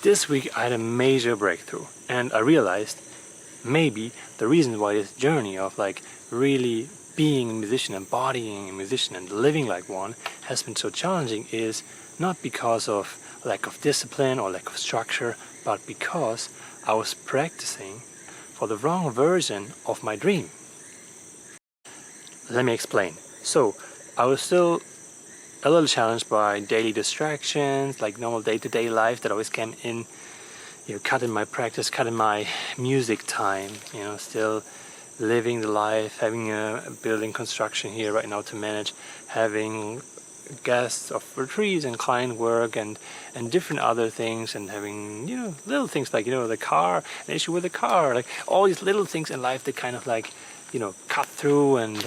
this week I had a major breakthrough, and I realized maybe the reason why this journey of like really being a musician, embodying a musician and living like one has been so challenging is not because of lack of discipline or lack of structure, but because I was practicing for the wrong version of my dream. Let me explain. So I was still a little challenged by daily distractions, like normal day-to-day life that always came in, cutting my practice, cutting my music time, still living the life, having a building construction here right now to manage, having guests of retreats and client work and different other things, and having, little things like, the car, an issue with the car, like all these little things in life that kind of like, cut through, and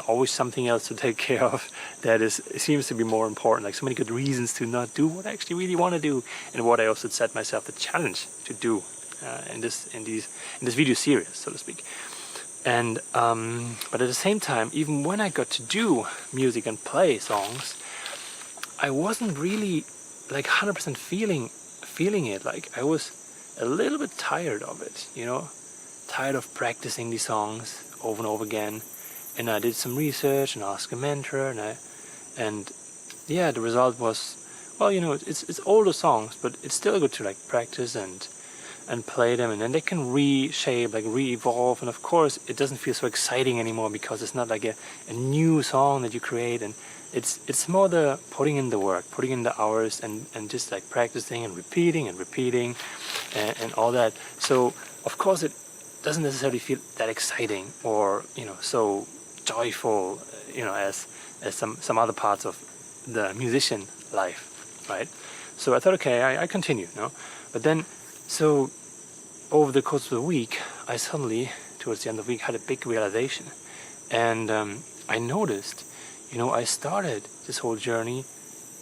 always something else to take care of that seems to be more important, like so many good reasons to not do what I actually really want to do, and what I also set myself the challenge to do in this video series, so to speak. And but at the same time, even when I got to do music and play songs, I wasn't really like 100% feeling it. Like I was a little bit tired of it, tired of practicing these songs over and over again. And I did some research and asked a mentor, and the result was, well, it's older songs, but it's still good to like practice and play them, and then they can reshape, like re-evolve, and of course it doesn't feel so exciting anymore because it's not like a new song that you create, and it's more the putting in the work, putting in the hours, and just like practicing and repeating and all that. So of course it doesn't necessarily feel that exciting or so joyful as some other parts of the musician life, right? So I thought, okay, I continue, but then so over the course of the week, I suddenly, towards the end of the week, had a big realization. And I noticed, I started this whole journey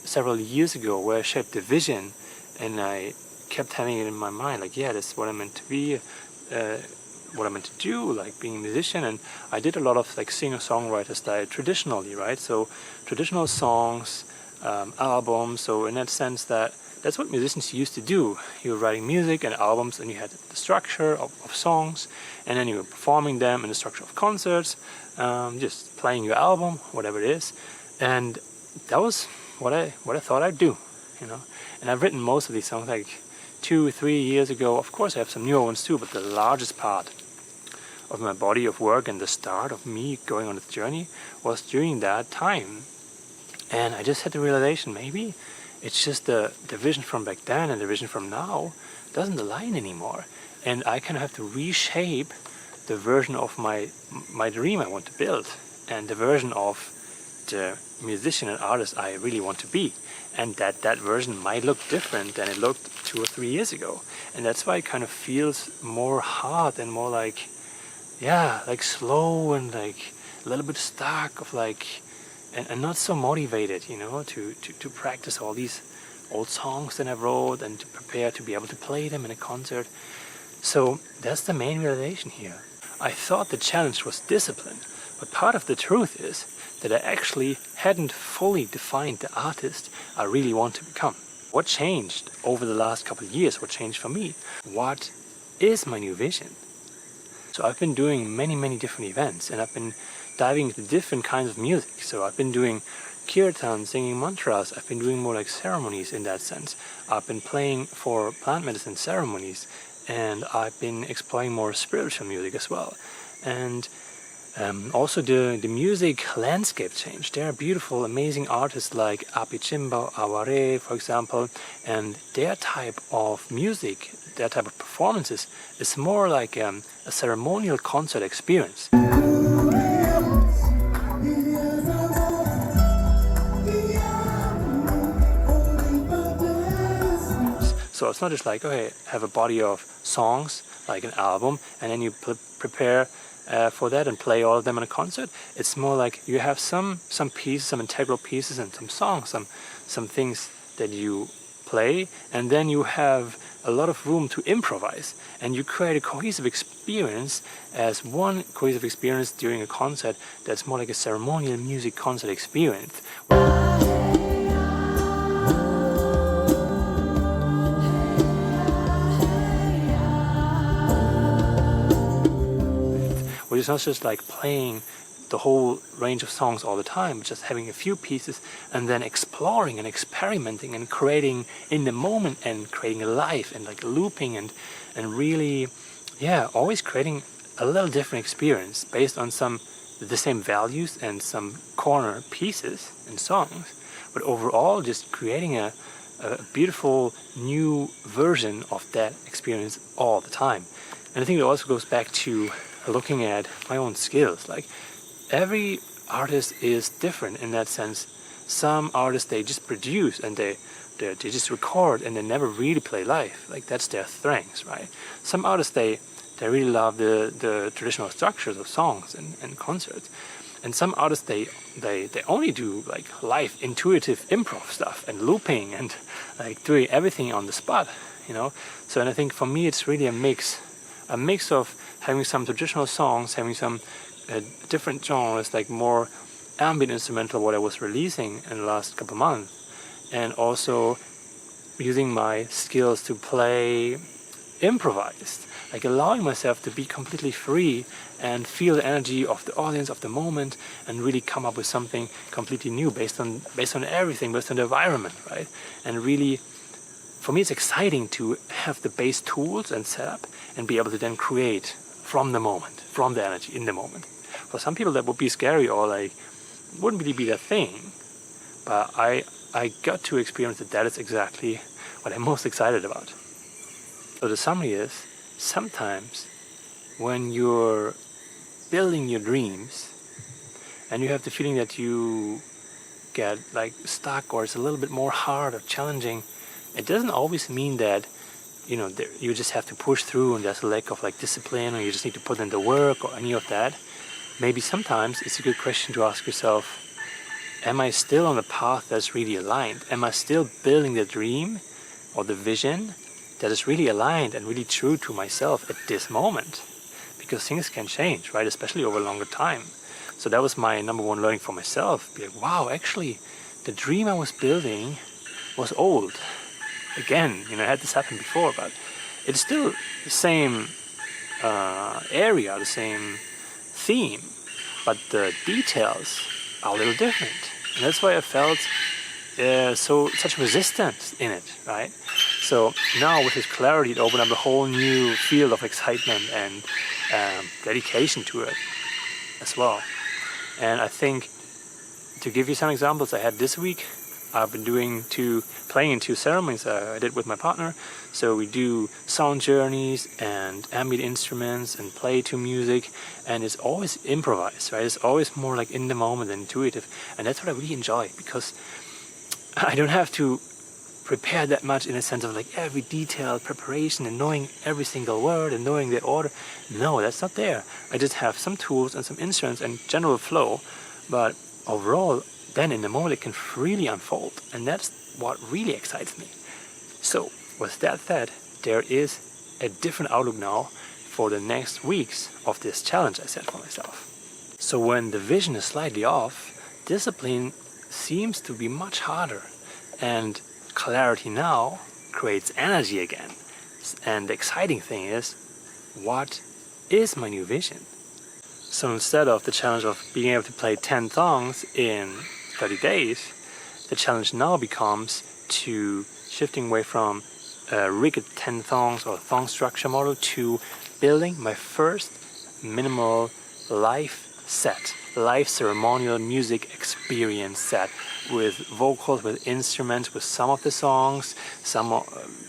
several years ago where I shaped the vision, and I kept having it in my mind, like, this is what I'm meant to be, what I'm meant to do, like being a musician. And I did a lot of like singer-songwriter style traditionally, right? So traditional songs, albums, so in that sense that's what musicians used to do. You were writing music and albums, and you had the structure of songs, and then you were performing them in the structure of concerts, just playing your album, whatever it is. And that was what I thought I'd do, And I've written most of these songs like 2-3 years ago. Of course I have some newer ones too, but the largest part of my body of work and the start of me going on this journey was during that time. And I just had the realization, maybe it's just the vision from back then and the vision from now doesn't align anymore. And I kind of have to reshape the version of my dream I want to build, and the version of the musician and artist I really want to be. And that version might look different than it looked 2 or 3 years ago. And that's why it kind of feels more hard and more like, like slow and like a little bit stuck of like, and not so motivated, to practice all these old songs that I wrote and to prepare to be able to play them in a concert. So that's the main realization here. I thought the challenge was discipline, but part of the truth is that I actually hadn't fully defined the artist I really want to become. What changed over the last couple of years? What changed for me? What is my new vision? So I've been doing many different events, and I've been diving into different kinds of music. So I've been doing kirtan, singing mantras. I've been doing more like ceremonies in that sense. I've been playing for plant medicine ceremonies, and I've been exploring more spiritual music as well. And also the music landscape changed. There are beautiful, amazing artists like Apichimba, Aware, for example, and their type of music, their type of performances is more like a ceremonial concert experience. So it's not just like, okay, have a body of songs, like an album, and then you prepare for that and play all of them in a concert. It's more like you have some pieces, some integral pieces, and some songs, some things that you play, and then you have a lot of room to improvise, and you create a cohesive experience as one cohesive experience during a concert that's more like a ceremonial music concert experience. it's not just like playing the whole range of songs all the time, but just having a few pieces and then exploring and experimenting and creating in the moment and creating live and like looping and really, yeah, always creating a little different experience based on the same values and some corner pieces and songs, but overall just creating a beautiful new version of that experience all the time. And I think it also goes back to looking at my own skills. Like, every artist is different in that sense. Some artists, they just produce and they just record and they never really play live. Like, that's their strengths, right? Some artists, they really love the traditional structures of songs and concerts. And some artists, they only do like live intuitive improv stuff and looping and like doing everything on the spot, you know. So, and I think for me it's really a mix of having some traditional songs, having some different genres, like more ambient instrumental, what I was releasing in the last couple of months, and also using my skills to play improvised, like allowing myself to be completely free and feel the energy of the audience of the moment and really come up with something completely new based on everything, based on the environment, right? And really, for me, it's exciting to have the base tools and setup and be able to then create from the moment, from the energy in the moment. For some people that would be scary or like wouldn't really be their thing, but I got to experience that is exactly what I'm most excited about. So the summary is, sometimes when you're building your dreams and you have the feeling that you get like stuck or it's a little bit more hard or challenging, it doesn't always mean that, you know, you just have to push through and there's a lack of like discipline or you just need to put in the work or any of that. Maybe sometimes it's a good question to ask yourself, am I still on the path that's really aligned? Am I still building the dream or the vision that is really aligned and really true to myself at this moment? Because things can change, right? Especially over a longer time. So that was my number one learning for myself. Be like, wow, actually, the dream I was building was old. Again, you know, I had this happen before, but it's still the same area, the same theme, but the details are a little different. And that's why I felt such resistance in it, right? So now with this clarity, it opened up a whole new field of excitement and dedication to it as well. And I think, to give you some examples I had this week, I've been playing in two ceremonies I did with my partner. So we do sound journeys and ambient instruments and play to music, and it's always improvised, right? It's always more like in the moment and intuitive, and that's what I really enjoy, because I don't have to prepare that much in a sense of like every detailed preparation and knowing every single word and knowing the order. No, that's not there. I just have some tools and some instruments and general flow, but overall, then in the moment it can freely unfold, and that's what really excites me. So with that said, there is a different outlook now for the next weeks of this challenge I set for myself. So when the vision is slightly off, discipline seems to be much harder, and clarity now creates energy again. And the exciting thing is, what is my new vision? So instead of the challenge of being able to play 10 songs in 30 days, the challenge now becomes to shifting away from a rigid 10 songs or song structure model to building my first minimal live set, live ceremonial music experience set, with vocals, with instruments, with some of the songs, some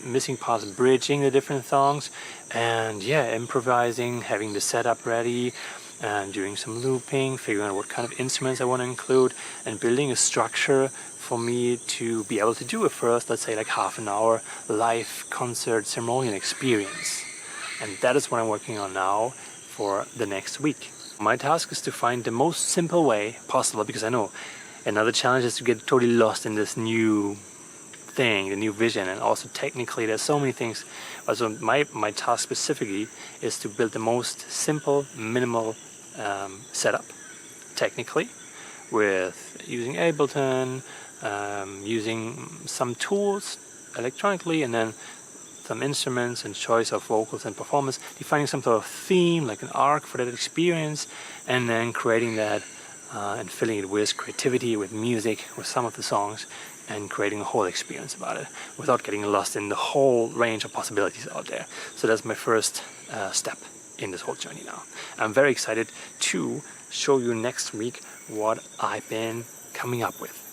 missing parts bridging the different songs, and yeah, improvising, having the setup ready, and doing some looping, figuring out what kind of instruments I want to include, and building a structure for me to be able to do a first, let's say like half an hour live concert ceremonial experience. And that is what I'm working on now for the next week. My task is to find the most simple way possible, because I know another challenge is to get totally lost in this new thing, the new vision, and also technically there's so many things. So my task specifically is to build the most simple, minimal setup technically, with using Ableton, using some tools electronically, and then some instruments and choice of vocals and performance, defining some sort of theme, like an arc for that experience, and then creating that and filling it with creativity, with music, with some of the songs, and creating a whole experience about it without getting lost in the whole range of possibilities out there. So that's my first step in this whole journey now. I'm very excited to show you next week what I've been coming up with.